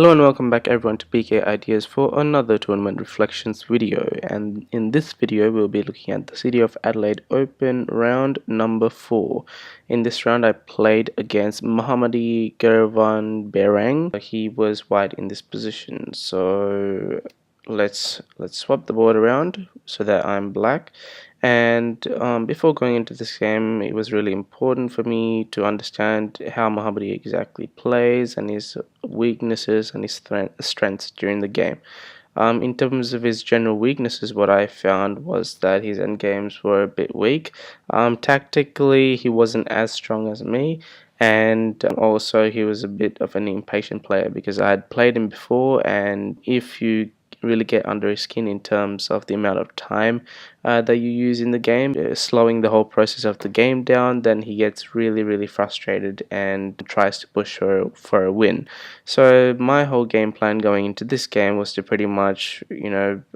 Hello and welcome back everyone to PKIdeas for another tournament reflections video, and in this video we'll be looking at the City of Adelaide Open round number 4. In this round I played against Mohammadi Gervan Behrang. He was white in this position, so let's swap the board around so that I'm black. And before going into this game, it was really important for me to understand how Mohammadi exactly plays and his weaknesses and his strengths during the game. In terms of his general weaknesses, what I found was that his endgames were a bit weak. Tactically, he wasn't as strong as me, and also he was a bit of an impatient player because I had played him before, and if you really get under his skin in terms of the amount of time that you use in the game, slowing the whole process of the game down, then he gets really frustrated and tries to push for a win. So my whole game plan going into this game was to pretty much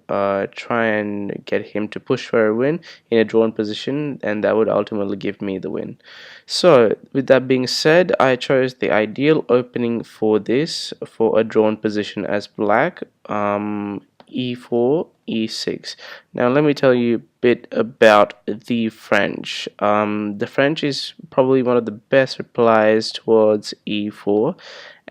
try and get him to push for a win in a drawn position, and that would ultimately give me the win. So with that being said, I chose the ideal opening for a drawn position as black, e4, e6. Now let me tell you a bit about the French. The French is probably one of the best replies towards e4,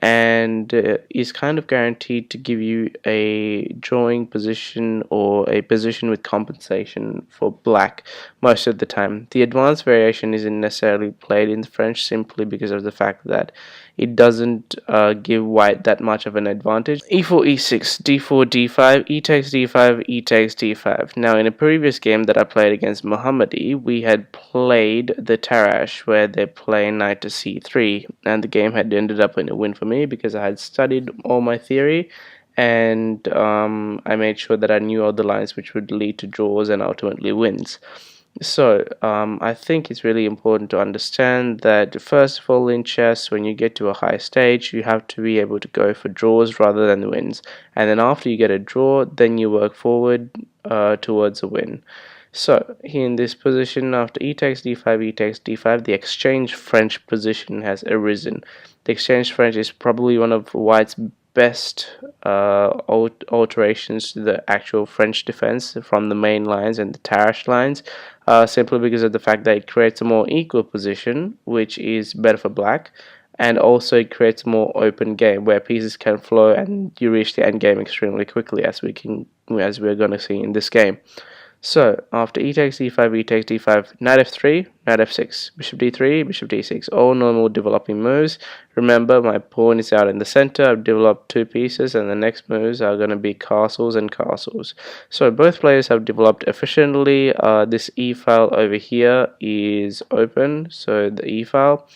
and is kind of guaranteed to give you a drawing position or a position with compensation for black most of the time. The advanced variation isn't necessarily played in the French simply because of the fact that it doesn't give white that much of an advantage. e4, e6, d4, d5, e takes d5, e takes d5. Now in a previous game that I played against Mohammadi, we had played the Tarash where they play knight to c3, and the game had ended up in a win for me because I had studied all my theory, and I made sure that I knew all the lines which would lead to draws and ultimately wins. So I think it's really important to understand that first of all in chess, when you get to a high stage, you have to be able to go for draws rather than wins, and then after you get a draw, then you work forward towards a win. So here in this position, after e takes d5, e takes d5, the exchange French position has arisen. The exchange French is probably one of white's best alterations to the actual French defense from the main lines and the Tarash lines, simply because of the fact that it creates a more equal position, which is better for black, and also it creates a more open game where pieces can flow and you reach the end game extremely quickly, as we're going to see in this game. So after e takes d5, e takes d5, knight f3, knight f6, bishop d3, bishop d6, all normal developing moves. Remember, my pawn is out in the center. I've developed two pieces, and the next moves are going to be castles and castles. So both players have developed efficiently. This e file over here is open, so the e file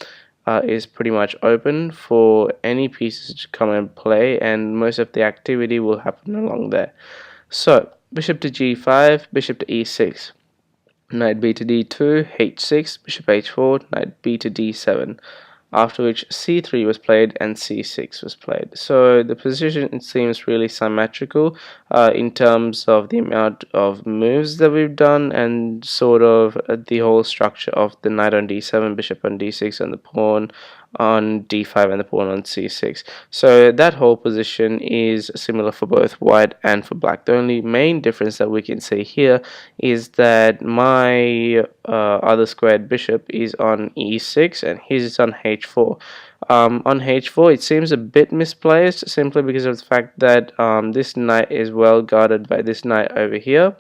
is pretty much open for any pieces to come and play, and most of the activity will happen along there. So bishop to g5, bishop to e6, knight b to d2, h6, bishop h4, knight b to d7, after which c3 was played and c6 was played. So the position seems really symmetrical in terms of the amount of moves that we've done, and sort of the whole structure of the knight on d7, bishop on d6, and the pawn on d5 and the pawn on c6. So that whole position is similar for both white and for black. The only main difference that we can see here is that my other squared bishop is on e6 and his is on h4. On h4 it seems a bit misplaced simply because of the fact that this knight is well guarded by this knight over here,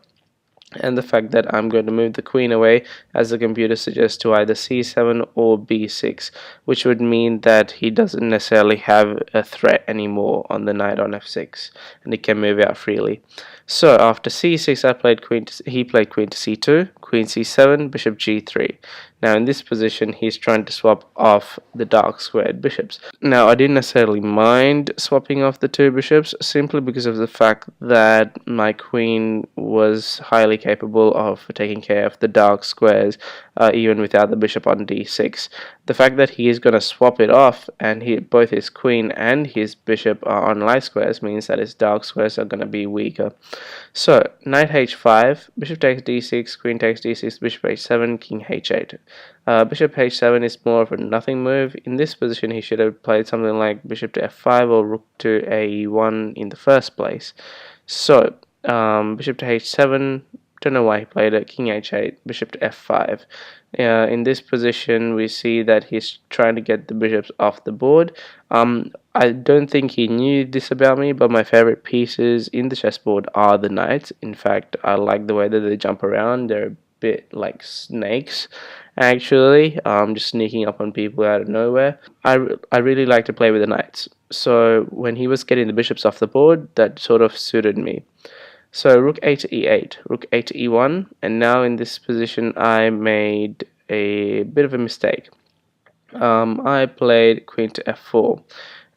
and the fact that I'm going to move the queen away, as the computer suggests, to either c7 or b6, which would mean that he doesn't necessarily have a threat anymore on the knight on f6, and he can move out freely. So after c6, he played queen to c2, queen c7, bishop g3. Now in this position, he's trying to swap off the dark squared bishops. Now I didn't necessarily mind swapping off the two bishops simply because of the fact that my queen was highly capable of taking care of the dark squares even without the bishop on d6. The fact that he is going to swap it off and both his queen and his bishop are on light squares means that his dark squares are going to be weaker. So knight h5, bishop takes d6, queen takes d6, bishop h7, king h8. Bishop h7 is more of a nothing move. In this position, he should have played something like bishop to f5 or rook to a1 in the first place. So bishop to h7. Don't know why he played it. King h8, bishop to f5. In this position, we see that he's trying to get the bishops off the board. I don't think he knew this about me, but my favorite pieces in the chessboard are the knights. In fact, I like the way that they jump around. They're a bit like snakes, actually, just sneaking up on people out of nowhere. I really like to play with the knights. So when he was getting the bishops off the board, that sort of suited me. So rook a to e8, rook a to e1, and now in this position I made a bit of a mistake. I played queen to f4.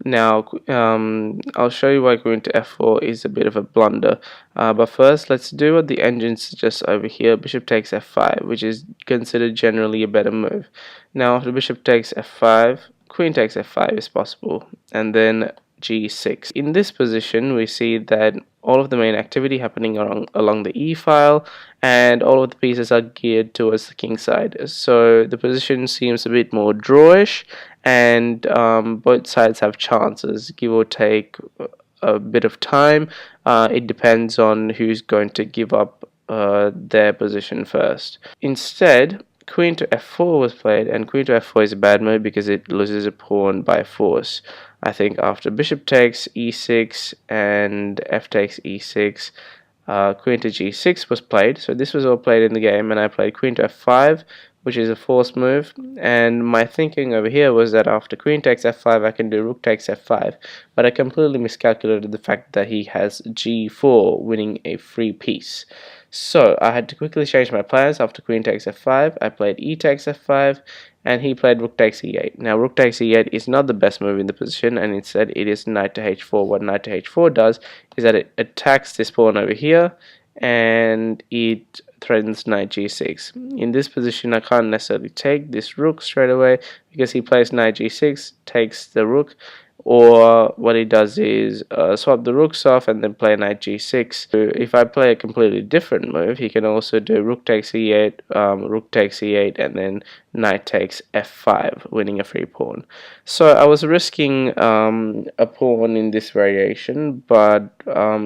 Now I'll show you why queen to f4 is a bit of a blunder. But first, let's do what the engine suggests over here. Bishop takes f5, which is considered generally a better move. Now after bishop takes f5, queen takes f5 is possible, and then g6. In this position, we see that all of the main activity happening along the e file, and all of the pieces are geared towards the king side. So the position seems a bit more drawish, and both sides have chances, give or take a bit of time. It depends on who's going to give up their position first. Instead, queen to f4 was played, and queen to f4 is a bad move because it loses a pawn by force. I think after bishop takes e6 and f takes e6, queen to g6 was played. So this was all played in the game, and I played queen to f5, which is a forced move. And my thinking over here was that after queen takes f5, I can do rook takes f5, but I completely miscalculated the fact that he has g4, winning a free piece. So I had to quickly change my plans. After queen takes f5, I played e takes f5, and he played rook takes e8. Now rook takes e8 is not the best move in the position, and instead it is knight to h4. What knight to h4 does is that it attacks this pawn over here, and it threatens knight g6. In this position, I can't necessarily take this rook straight away because he plays knight g6, takes the rook, or what he does is swap the rooks off and then play knight g6. So if I play a completely different move, he can also do rook takes e8, rook takes e8, and then knight takes f5, winning a free pawn. So I was risking a pawn in this variation, but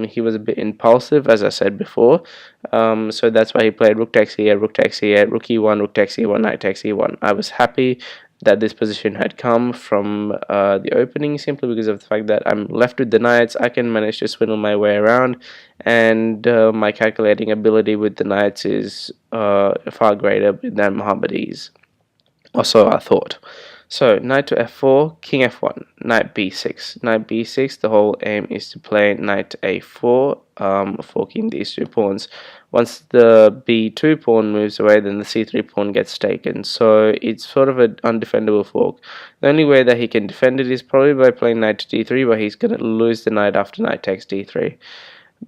he was a bit impulsive, as I said before. So that's why he played rook takes e8, rook takes e8, rook e1, rook takes e1, knight takes e1. I was happy that this position had come from the opening, simply because of the fact that I'm left with the knights. I can manage to swindle my way around, and my calculating ability with the knights is far greater than Muhammad's, or so I thought. So knight to f4, king f1, knight b6. Knight b6, the whole aim is to play knight to a4, forking these two pawns. Once the b2 pawn moves away, then the c3 pawn gets taken. So it's sort of an undefendable fork. The only way that he can defend it is probably by playing knight to d3, but he's going to lose the knight after knight takes d3.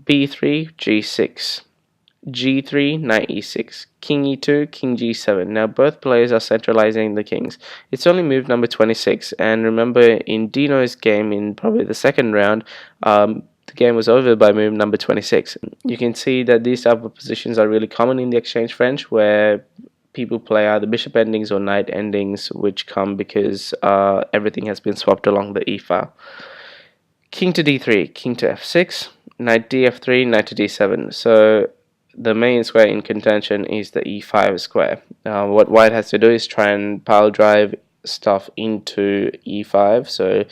b3, g6. g3, knight e6, king e2, king g7. Now both players are centralizing the kings. It's only move number 26, and remember in Dino's game in probably the second round, the game was over by move number 26. You can see that these type of positions are really common in the exchange French, where people play either bishop endings or knight endings, which come because everything has been swapped along the e file. King to d3, king to f6, knight df3, knight to d7. So the main square in contention is the e5 square. What white has to do is try and pile drive stuff into e5. So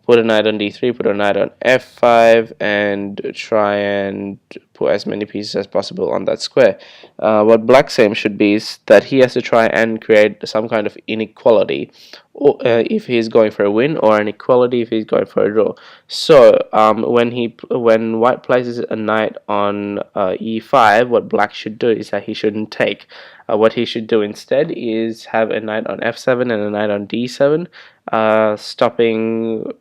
put a knight on d3, put a knight on f5, and try and put as many pieces as possible on that square. What black's aim should be is that he has to try and create some kind of inequality, or if he's going for a win, or an equality if he's going for a draw. So when white places a knight on e5, what black should do is that he shouldn't take. What he should do instead is have a knight on f7 and a knight on d7, stopping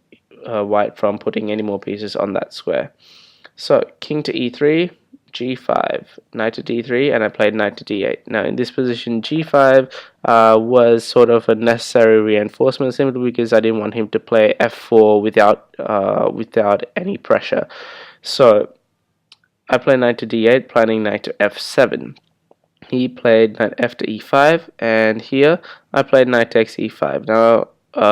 white from putting any more pieces on that square. So king to e3, g5, knight to d3, and I played knight to d8. Now in this position, g5 was sort of a necessary reinforcement, simply because I didn't want him to play f4 without any pressure. So I played knight to d8, planning knight to f7. He played knight f to e5, and here I played knight takes e5. Now,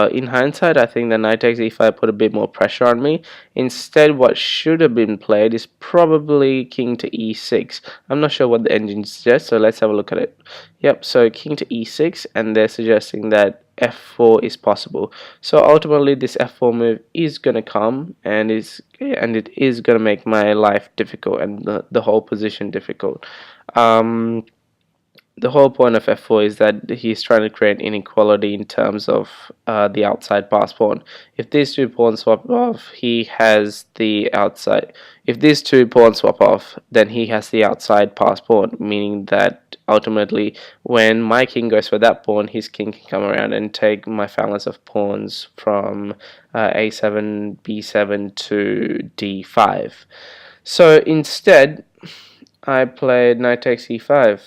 in hindsight, I think that knight takes e5 put a bit more pressure on me. Instead, what should have been played is probably king to e6. I'm not sure what the engine suggests, so let's have a look at it. Yep, so king to e6, and they're suggesting that f4 is possible. So ultimately, this f4 move is gonna come, and it is gonna make my life difficult and the whole position difficult. The whole point of f4 is that he's trying to create inequality in terms of the outside pass pawn. If these two pawns swap off, he has the outside. If these two pawns swap off, then he has the outside pass pawn, meaning that ultimately when my king goes for that pawn, his king can come around and take my phalanx of pawns from a7, b7 to d5. So instead, I played knight takes e5,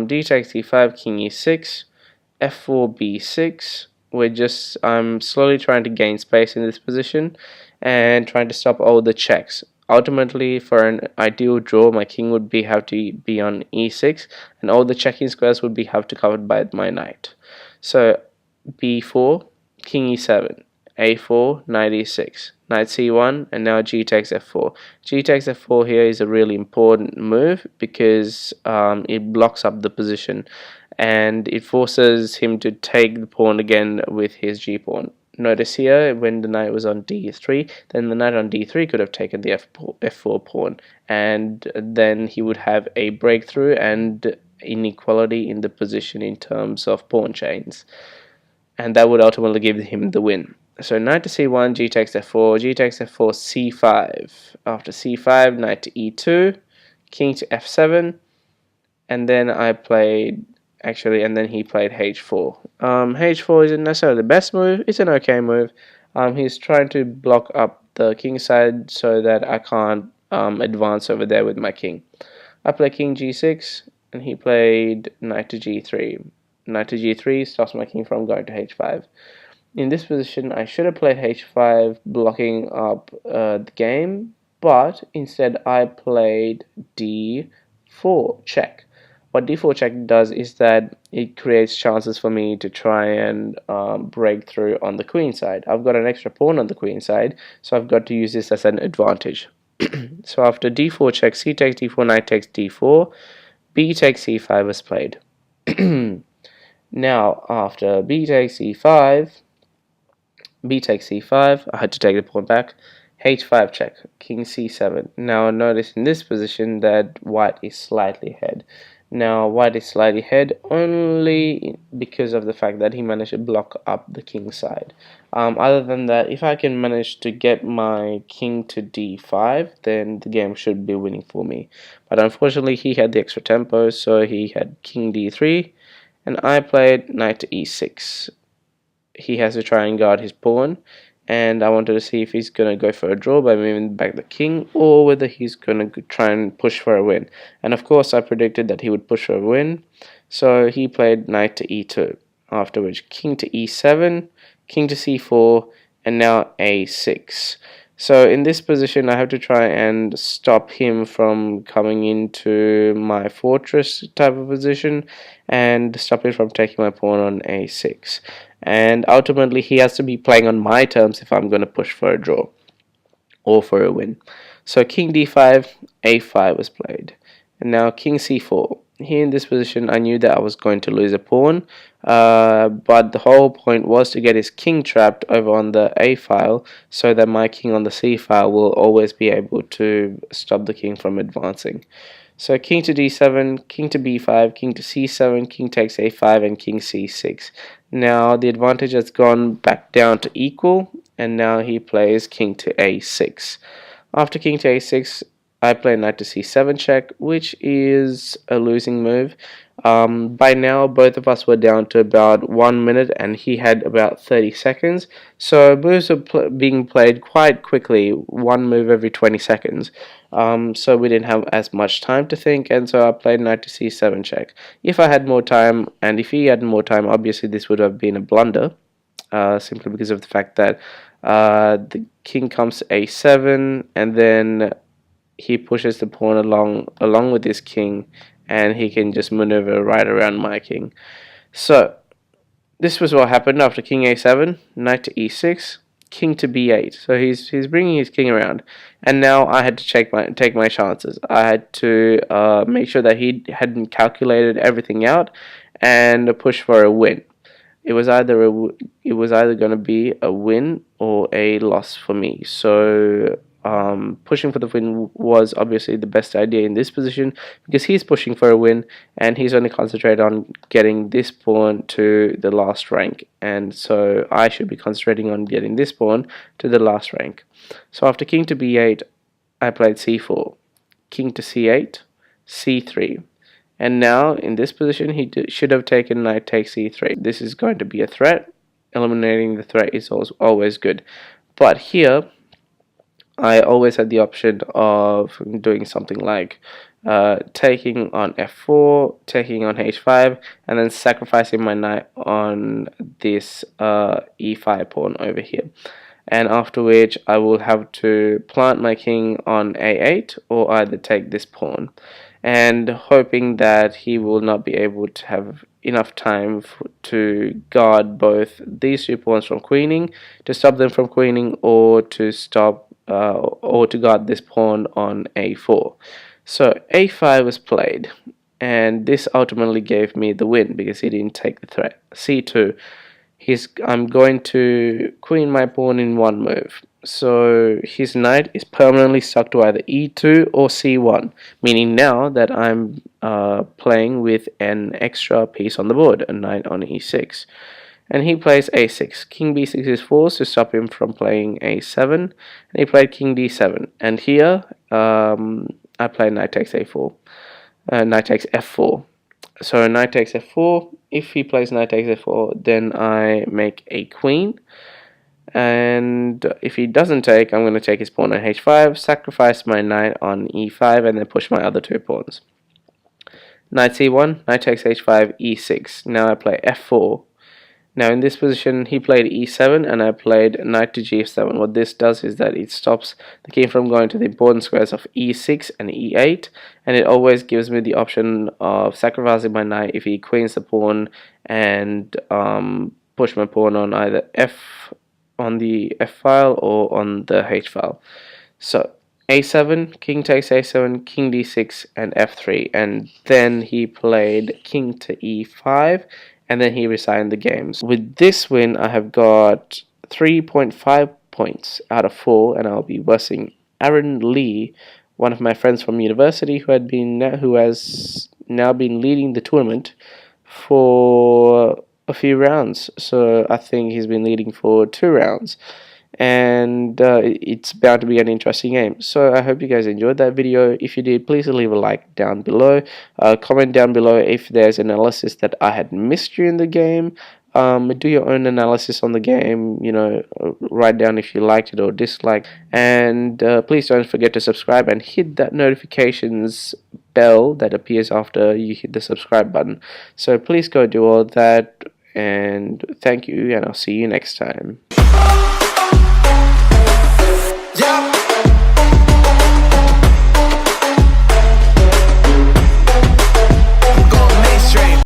d takes e5, king e6, f4, b6. I'm slowly trying to gain space in this position and trying to stop all the checks. Ultimately, for an ideal draw, my king would have to be on e6, and all the checking squares would have to covered by my knight. So b4, king e7, a4, knight e6, knight c1, and now g takes f4. G takes f4 here is a really important move because it blocks up the position and it forces him to take the pawn again with his g pawn. Notice here, when the knight was on d3, then the knight on d3 could have taken the f4 pawn, and then he would have a breakthrough and inequality in the position in terms of pawn chains, and that would ultimately give him the win. So knight to c1, g takes f4, g takes f4, c5. After c5, knight to e2, king to f7, and then he played h4. H4 isn't necessarily the best move. It's an okay move. He's trying to block up the king side so that I can't advance over there with my king. I play king g6, and he played knight to g3. Knight to g3 stops my king from going to h5. In this position, I should have played h5, blocking up the game, but instead I played d4 check. What d4 check does is that it creates chances for me to try and break through on the queen side. I've got an extra pawn on the queen side, so I've got to use this as an advantage. So after d4 check, c takes d4, knight takes d4, b takes c5 was played. Now, after b takes e5, I had to take the pawn back, h5 check, king c7. Now notice in this position that white is slightly ahead. Now white is slightly ahead only because of the fact that he managed to block up the king side. Other than that, if I can manage to get my king to d5, then the game should be winning for me. But unfortunately he had the extra tempo, so he had king d3, and I played knight to e6. He has to try and guard his pawn, and I wanted to see if he's going to go for a draw by moving back the king, or whether he's going to try and push for a win. And of course I predicted that he would push for a win, so he played knight to e2, after which king to e7, king to c4, and now a6. So in this position I have to try and stop him from coming into my fortress type of position and stop him from taking my pawn on a6. And ultimately he has to be playing on my terms if I'm going to push for a draw or for a win. So king d5, a5 was played, and now king c4. Here in this position I knew that I was going to lose a pawn, but the whole point was to get his king trapped over on the a file so that my king on the c file will always be able to stop the king from advancing. So king to d7, king to b5, king to c7, king takes a5, and king c6. Now the advantage has gone back down to equal, and now he plays king to a6. After king to a6, I play knight to c7 check, which is a losing move. By now, both of us were down to about 1 minute, and he had about 30 seconds. So moves were being played quite quickly, one move every 20 seconds. So we didn't have as much time to think, and so I played knight to c7 check. If I had more time, and if he had more time, obviously this would have been a blunder, simply because of the fact that the king comes to a7, and then he pushes the pawn along with his king, and he can just maneuver right around my king. So this was what happened after king a7, knight to e6, king to b8. So he's bringing his king around, and now I had to take my chances. I had to make sure that he hadn't calculated everything out and push for a win. It was either going to be a win or a loss for me. So pushing for the win was obviously the best idea in this position, because he's pushing for a win and he's only concentrated on getting this pawn to the last rank, and so I should be concentrating on getting this pawn to the last rank. So after king to b8, I played c4, king to c8, c3. And now in this position he should have taken knight takes e3. This is going to be a threat. Eliminating the threat is always good. But here I always had the option of doing something like taking on f4, taking on h5, and then sacrificing my knight on this e5 pawn over here. And after which I will have to plant my king on a8 or either take this pawn, and hoping that he will not be able to have enough time to guard both these two pawns from queening, to stop them from queening, or to guard this pawn on a4. So a5 was played, and this ultimately gave me the win because he didn't take the threat. c2. I'm going to queen my pawn in one move. So his knight is permanently stuck to either e2 or c1, meaning now that I'm playing with an extra piece on the board, a knight on e6. And he plays a6. King b6 is forced to stop him from playing a7, and he played king d7. And here I play knight takes a4, knight takes f4. So knight takes f4. If he plays knight takes f4, then I make a queen. And if he doesn't take, I'm going to take his pawn on h5, sacrifice my knight on e5, and then push my other two pawns. Knight c1, knight takes h5, e6. Now I play f4. Now in this position he played e7 and I played knight to g7. What this does is that it stops the king from going to the important squares of e6 and e8, and it always gives me the option of sacrificing my knight if he queens the pawn and push my pawn on either on the f file or on the h file. So a7, king takes a7, king d6, and f3, and then he played king to e5, and then he resigned the games. With this win, I have got 3.5 points out of 4, and I'll be versing Aaron Lee, one of my friends from university who has now been leading the tournament for a few rounds. So I think he's been leading for 2 rounds, and it's bound to be an interesting game. So I hope you guys enjoyed that video. If you did, please leave a like down below. Comment down below if there's analysis that I had missed during the game. Do your own analysis on the game, write down if you liked it or disliked, and please don't forget to subscribe and hit that notifications bell that appears after you hit the subscribe button. So please go do all that, and thank you, and I'll see you next time.